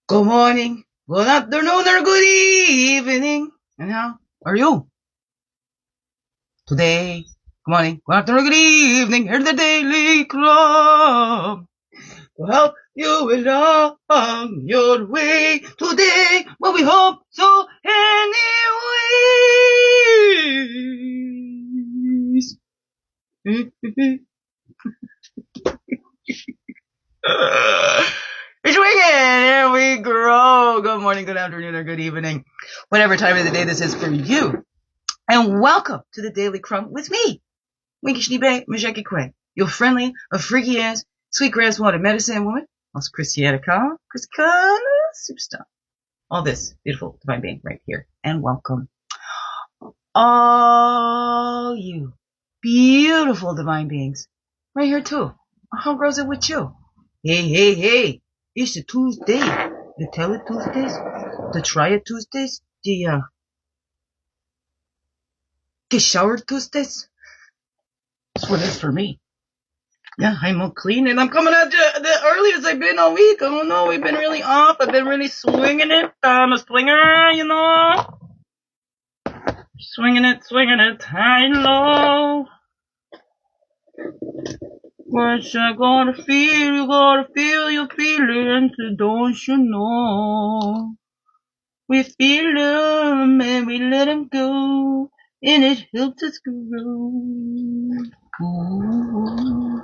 Good morning, good afternoon, or good evening. And how are you? Today, good morning, good afternoon, good evening. Here's the Daily CRUMB to help you along your way today. Well, we hope so anyways. It's weekend. Here we grow. Good morning, good afternoon, or good evening. Whatever time of the day this is for you. And welcome to the Daily CRUMB with me, iwishhewouldhavejusthitme, your friendly, a freaky ass, sweetgrass water medicine woman, also Christiana superstar. All this beautiful divine being right here. And welcome all you beautiful divine beings right here too. How grows it with you? Hey. It's a Tuesday. The Tell It Tuesdays, the Try It Tuesdays, the Shower Tuesdays. That's what it is for me. Yeah, I'm all clean and I'm coming out the earliest I've been all week. I don't know, we've been really off. I've been really swinging it. I'm a swinger, you know. Swinging it high and low. What you gonna feel, your feelings, don't you know? We feel them and we let them go, and it helps us grow. Ooh.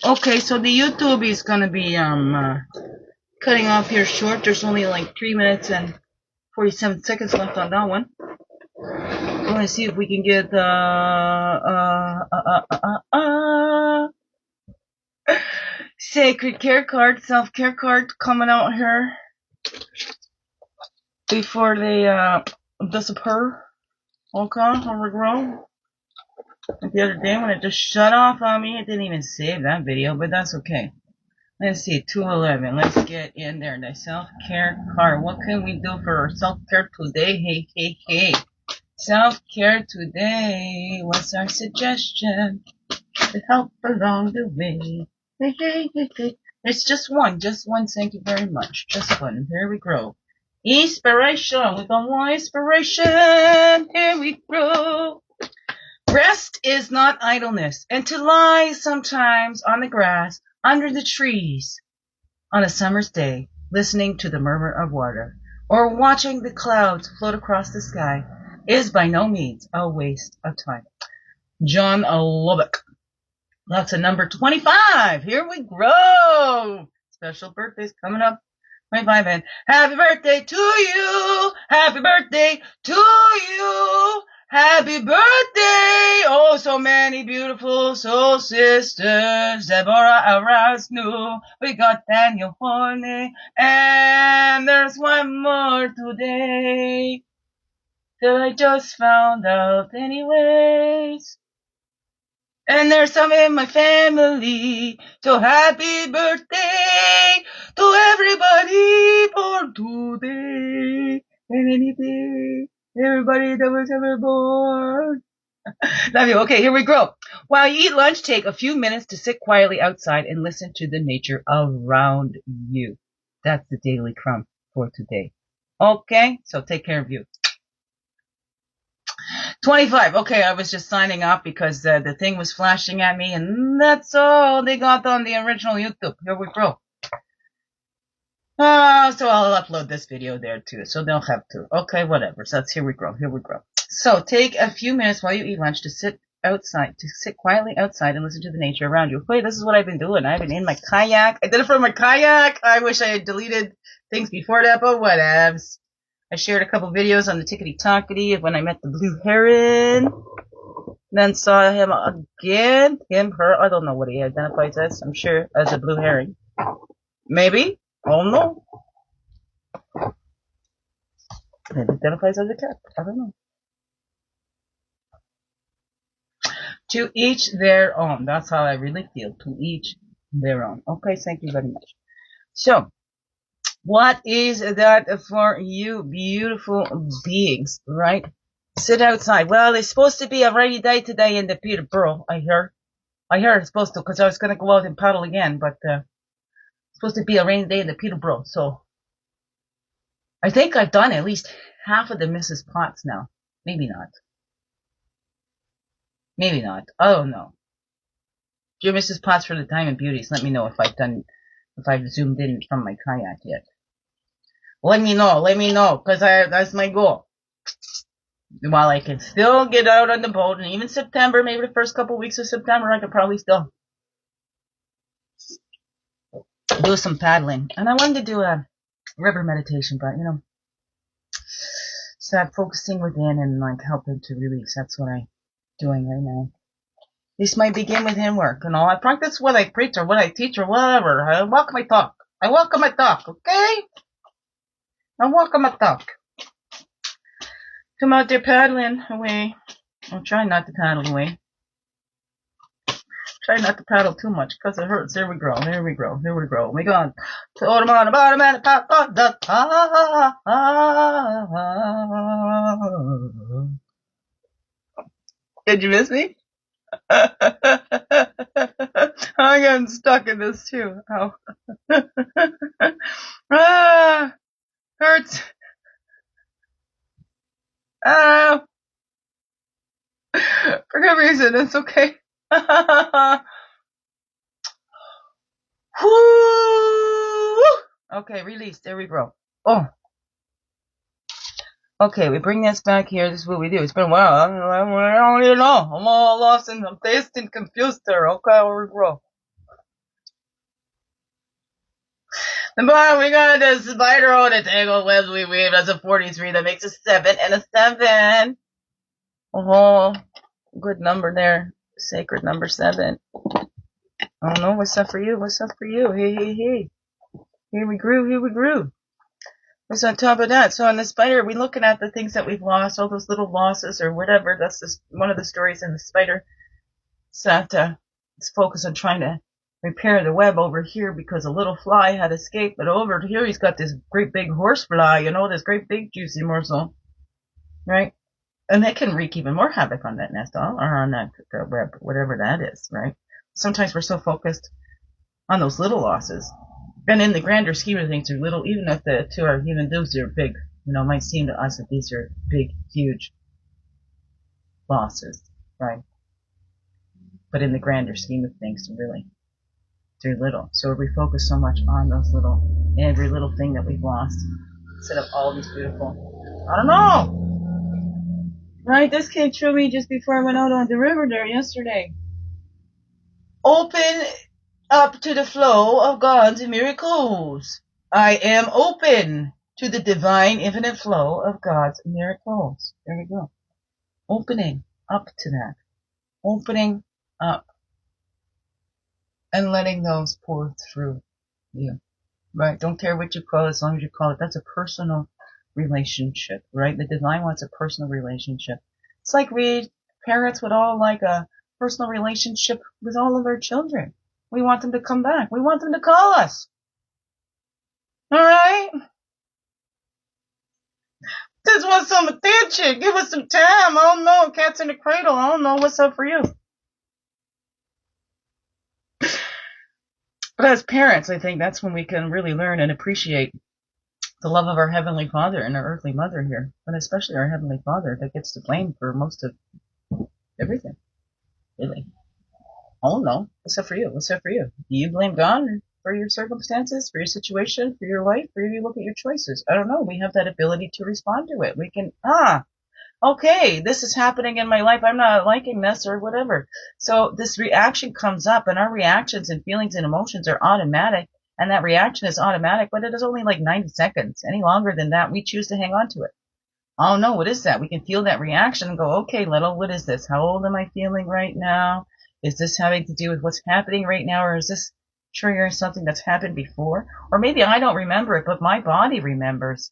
Okay, so the YouTube is gonna be cutting off here short. There's only like 3 minutes and 47 seconds left on that one. I'm gonna see if we can get sacred care card, self-care card coming out here before they disappear. Okay, here we go. The other day when it just shut off on me, it didn't even save that video, but that's okay. Let's see, 211. Let's get in there. The self-care card. What can we do for our self-care today? Hey. Self-care today. What's our suggestion to help along the way? Hey. It's just one. Thank you very much. Just one. Here we go. Inspiration. We got one inspiration. Here we go. Rest is not idleness, and to lie sometimes on the grass, under the trees, on a summer's day, listening to the murmur of water, or watching the clouds float across the sky, is by no means a waste of time. John Lubbock. That's a number 25. Here we go. Special birthdays coming up. 25 and happy birthday to you. Happy birthday to you. Happy birthday, oh so many beautiful soul sisters. Deborah Arasnu, we got Daniel Horney, and there's one more today, till I just found out anyways. And there's some in my family, so happy birthday to everybody born today, and any day. Everybody that was ever born. Love you. Okay, here we go. While you eat lunch, take a few minutes to sit quietly outside and listen to the nature around you. That's the Daily CRUMB for today. Okay, so take care of you. 25. Okay, I was just signing off because the thing was flashing at me, and that's all they got on the original YouTube. Here we go. So I'll upload this video there too, so they'll have to. Okay, whatever. So here we go. So take a few minutes while you eat lunch to sit quietly outside and listen to the nature around you. Wait, this is what I've been doing. I've been in my kayak. I did it from my kayak. I wish I had deleted things before that, but whatevs. I shared a couple videos on the tickety-tockety of when I met the blue heron. Then saw him again. Him, her, I don't know what he identifies as. I'm sure as a blue herring. Maybe. Oh no. It identifies as a cat. I don't know. To each their own. That's how I really feel. To each their own. Okay, thank you very much. So, what is that for you beautiful beings, right? Sit outside. Well, it's supposed to be a rainy day today in the Peterborough, I hear. It's supposed to, because I was going to go out and paddle again, but supposed to be a rainy day in the Peterborough, so I think I've done at least half of the Mrs. Potts now. Maybe not. Maybe not. Oh no. If you're Mrs. Potts for the Diamond Beauties, let me know if I've zoomed in from my kayak yet. Let me know, because that's my goal. While I can still get out on the boat, and even September, maybe the first couple weeks of September, I could probably still do some paddling. And I wanted to do a river meditation, but start focusing within and like helping to release. That's what I'm doing right now. This might begin with inward, I practice what I preach or what I teach or whatever. I walk my talk, okay? I walk my talk. Come out there paddling away. I'm trying not to paddle away. Try not to paddle too much because it hurts. Here we go. We got Totem on the bottom and the top of the top. Did you miss me? I'm getting stuck in this too. Ow. Hurts. For good reason. It's okay. Okay, release. There we go. Oh. Okay, we bring this back here. This is what we do. It's been a while. I don't even know. I'm all lost and I'm dazed and confused there. Okay, here we go. The bottom, we got this spider on the tangled webs we weave. That's a 43. That makes a 7 and a 7. Oh, good number there. Sacred number 7. I don't know. What's up for you? Hey. Here we grew. What's on top of that? So on the spider, we're looking at the things that we've lost, all those little losses or whatever. That's just one of the stories in the spider. It's focused on trying to repair the web over here because a little fly had escaped. But over here, he's got this great big horsefly, this great big juicy morsel, right? And that can wreak even more havoc on that nest or on that web, whatever that is, right? Sometimes we're so focused on those little losses. And in the grander scheme of things, they're little, even if the two are, even those are big, it might seem to us that these are big, huge losses, right? But in the grander scheme of things, they're little. So we focus so much on every little thing that we've lost, instead of all these beautiful, I don't know! Right, this came through me just before I went out on the river there yesterday. Open up to the flow of God's miracles. I am open to the divine infinite flow of God's miracles. There we go. Opening up to that. Opening up. And letting those pour through you. Right? Don't care what you call it, as long as you call it. That's a personal relationship, right? The divine wants a personal relationship. It's like we parents would all like a personal relationship with all of our children. We want them to come back. We want them to call us. All right? Just want some attention. Give us some time. I don't know. Cat's in the cradle. I don't know what's up for you. But as parents, I think that's when we can really learn and appreciate the love of our Heavenly Father and our earthly mother here. But especially our Heavenly Father that gets to blame for most of everything. Really. Oh no. What's up for you? Do you blame God for your circumstances, for your situation, for your life, or do you look at your choices? I don't know. We have that ability to respond to it. We can, okay, this is happening in my life. I'm not liking this or whatever. So this reaction comes up, and our reactions and feelings and emotions are automatic, and that reaction is automatic, but it is only like 90 seconds. Any longer than that, we choose to hang on to it. Oh no, what is that? We can feel that reaction and go, okay, what is this? How old am I feeling right now? Is this having to do with what's happening right now, or is this triggering something that's happened before? Or maybe I don't remember it, but my body remembers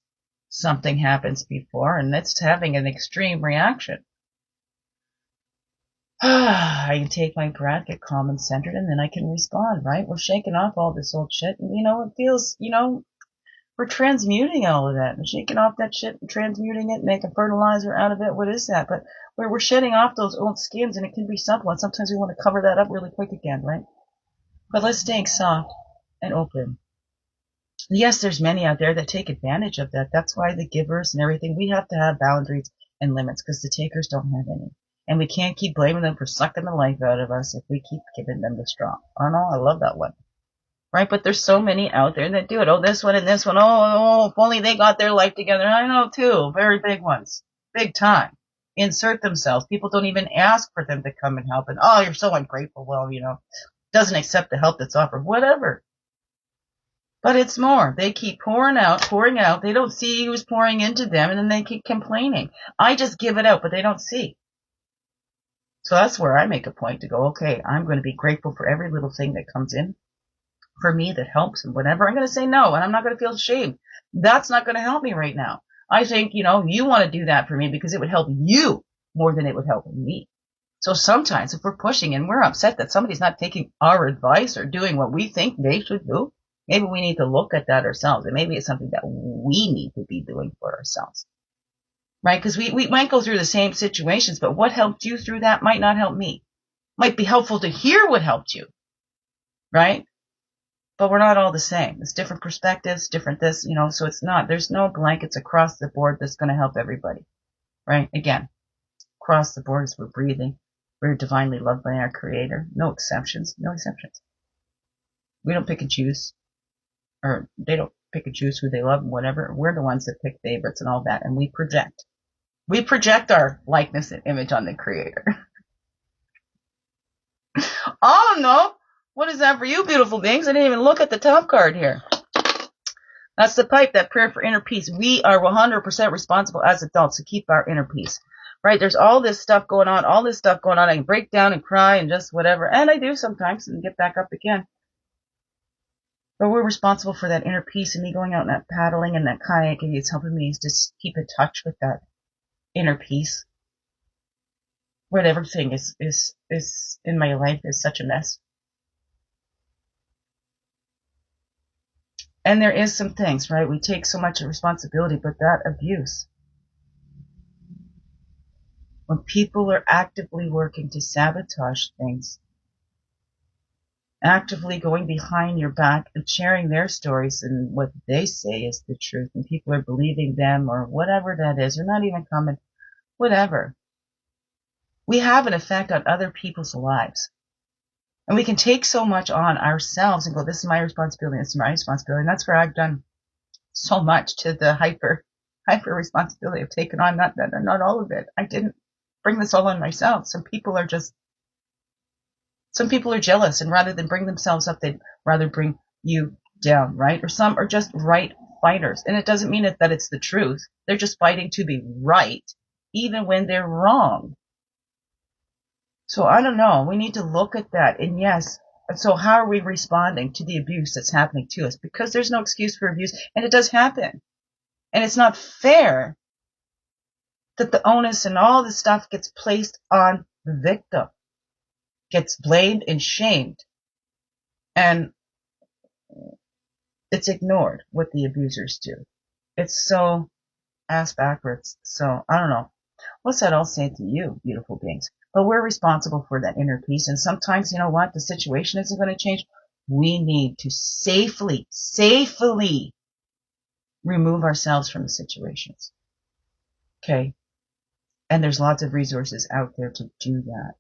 something happens before, and it's having an extreme reaction. I can take my breath, get calm and centered, and then I can respond, right? We're shaking off all this old shit, and it feels, we're transmuting all of that, and shaking off that shit and transmuting it, making fertilizer out of it. What is that? But we're shedding off those old skins, and it can be supple, and sometimes we want to cover that up really quick again, right? But let's stay soft and open. Yes, there's many out there that take advantage of that. That's why the givers and everything, we have to have boundaries and limits because the takers don't have any. And we can't keep blaming them for sucking the life out of us if we keep giving them the straw. Oh no, I love that one. Right? But there's so many out there that do it. Oh, this one and this one. Oh, if only they got their life together. I know too. Very big ones. Big time. Insert themselves. People don't even ask for them to come and help. And, oh, you're so ungrateful. Well, doesn't accept the help that's offered. Whatever. But it's more. They keep pouring out. They don't see who's pouring into them, and then they keep complaining. I just give it out, but they don't see. So that's where I make a point to go, okay, I'm going to be grateful for every little thing that comes in for me that helps and whatever. I'm going to say no, and I'm not going to feel ashamed. That's not going to help me right now. I think, you want to do that for me because it would help you more than it would help me. So sometimes if we're pushing and we're upset that somebody's not taking our advice or doing what we think they should do, maybe we need to look at that ourselves. And maybe it's something that we need to be doing for ourselves. Right? Because we might go through the same situations, but what helped you through that might not help me. Might be helpful to hear what helped you. Right? But we're not all the same. It's different perspectives, different this, so there's no blankets across the board that's going to help everybody. Right? Again, across the board as we're breathing, we're divinely loved by our Creator. No exceptions. We don't pick and choose, or they don't pick and choose who they love and whatever. We're the ones that pick favorites and all that, and we project. We project our likeness and image on the Creator. Oh, no. What is that for you, beautiful beings? I didn't even look at the top card here. That's the pipe, that prayer for inner peace. We are 100% responsible as adults to keep our inner peace. Right? There's all this stuff going on. I can break down and cry and just whatever. And I do sometimes and get back up again. But we're responsible for that inner peace, and me going out and that paddling and that kayaking is helping me just keep in touch with that inner peace. Where everything is in my life is such a mess. And there is some things, right? We take so much responsibility, but that abuse. When people are actively working to sabotage things, actively going behind your back and sharing their stories and what they say is the truth, and people are believing them or whatever that is, or not even coming, whatever. We have an effect on other people's lives. And we can take so much on ourselves and go, this is my responsibility, this is my responsibility. And that's where I've done so much to the hyper responsibility of taking on not all of it. I didn't bring this all on myself. Some people are jealous, and rather than bring themselves up, they'd rather bring you down, right? Or some are just right fighters. And it doesn't mean that it's the truth. They're just fighting to be right, even when they're wrong. So I don't know. We need to look at that. And yes, so how are we responding to the abuse that's happening to us? Because there's no excuse for abuse, and it does happen. And it's not fair that the onus and all this stuff gets placed on the victim, gets blamed and shamed, and it's ignored what the abusers do. It's so ass backwards. So I don't know. What's that all say to you, beautiful beings? But we're responsible for that inner peace. And sometimes, you know what? The situation isn't going to change. We need to safely remove ourselves from the situations. Okay? And there's lots of resources out there to do that.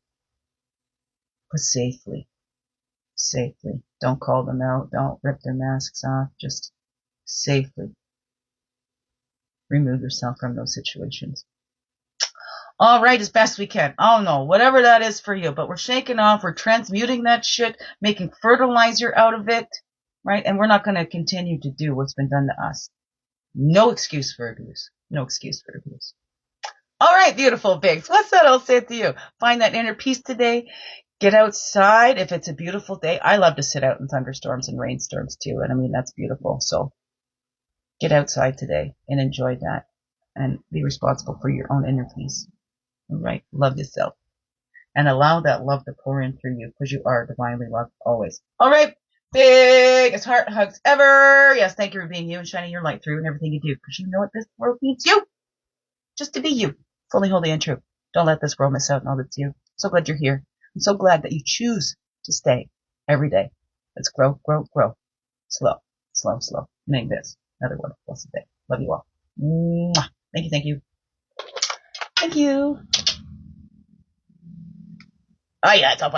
But safely. Don't call them out. Don't rip their masks off. Just safely remove yourself from those situations. All right, as best we can. Oh no, whatever that is for you. But we're shaking off. We're transmuting that shit, making fertilizer out of it, right? And we're not going to continue to do what's been done to us. No excuse for abuse. All right, beautiful pigs. What's that I'll say to you? Find that inner peace today. Get outside if it's a beautiful day. I love to sit out in thunderstorms and rainstorms too. And I mean, that's beautiful. So get outside today and enjoy that and be responsible for your own inner peace. All right. Love yourself and allow that love to pour in through you because you are divinely loved always. All right. Biggest heart hugs ever. Yes. Thank you for being you and shining your light through and everything you do because you know what this world needs you. Just to be you. Fully, holy, and true. Don't let this world miss out on all that's you. So glad you're here. I'm so glad that you choose to stay every day. Let's grow. Slow. make this another one. Blessed day. Love you all. Mwah. Thank you, thank you. Thank you. Oh yeah, it's all